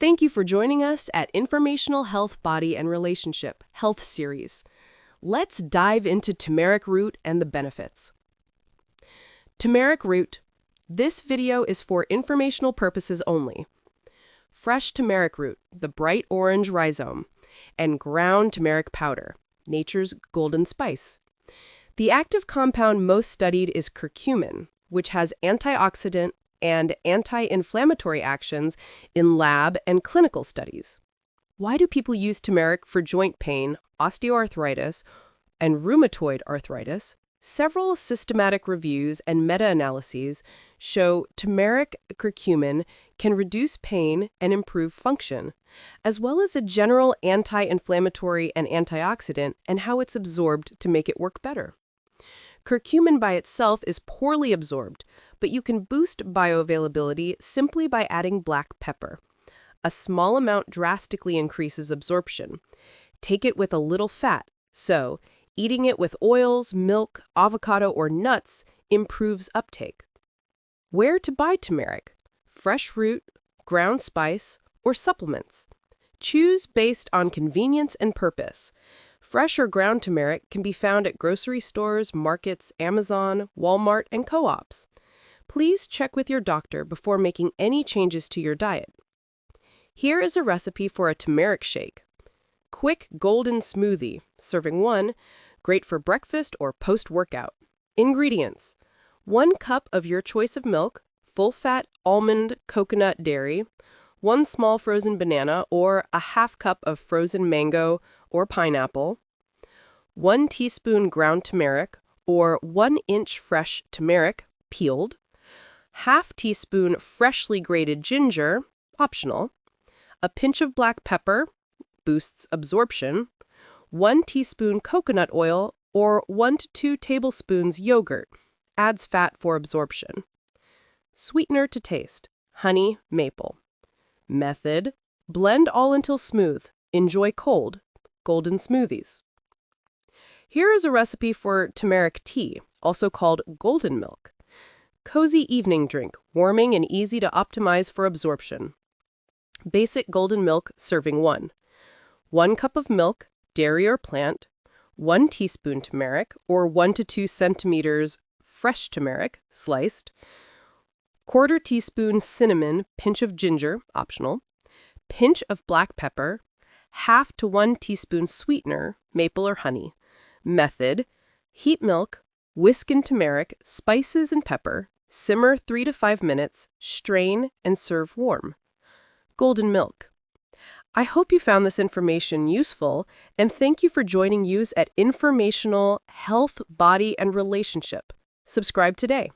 Thank you for joining us at Informational Health, Body and Relationship Health Series. Let's dive into turmeric root and the benefits. Turmeric root. This video is for informational purposes only. Fresh turmeric root, the bright orange rhizome, and ground turmeric powder, nature's golden spice. The active compound most studied is curcumin, which has antioxidant and anti-inflammatory actions in lab and clinical studies. Why do people use turmeric for joint pain, osteoarthritis, and rheumatoid arthritis? Several systematic reviews and meta-analyses show turmeric curcumin can reduce pain and improve function, as well as a general anti-inflammatory and antioxidant and how it's absorbed to make it work better. Curcumin by itself is poorly absorbed, but you can boost bioavailability simply by adding black pepper. A small amount drastically increases absorption. Take it with a little fat, so eating it with oils, milk, avocado, or nuts improves uptake. Where to buy turmeric? Fresh root, ground spice, or supplements? Choose based on convenience and purpose. Fresh or ground turmeric can be found at grocery stores, markets, Amazon, Walmart, and co-ops. Please check with your doctor before making any changes to your diet. Here is a recipe for a turmeric shake. Quick golden smoothie, serving 1, great for breakfast or post-workout. Ingredients: 1 cup of your choice of milk, full-fat almond, coconut, dairy, 1 small frozen banana or a ½ cup of frozen mango or pineapple, 1 teaspoon ground turmeric or 1 inch fresh turmeric, peeled, ½ teaspoon freshly grated ginger, optional, a pinch of black pepper, boosts absorption, 1 teaspoon coconut oil or 1 to 2 tablespoons yogurt, adds fat for absorption. Sweetener to taste: honey, maple. Method: blend all until smooth. Enjoy cold. Golden smoothies. Here is a recipe for turmeric tea, also called golden milk. Cozy evening drink, warming and easy to optimize for absorption. Basic golden milk, serving 1. 1 cup of milk, dairy or plant, 1 teaspoon turmeric or 1 to 2 centimeters fresh turmeric, sliced, 1/4 teaspoon cinnamon, pinch of ginger, optional, pinch of black pepper, ½ to 1 teaspoon sweetener, maple or honey. Method: heat milk, whisk in turmeric, spices and pepper, simmer 3 to 5 minutes, strain and serve warm. Golden milk. I hope you found this information useful, and thank you for joining us at Informational Health, Body and Relationship. Subscribe today.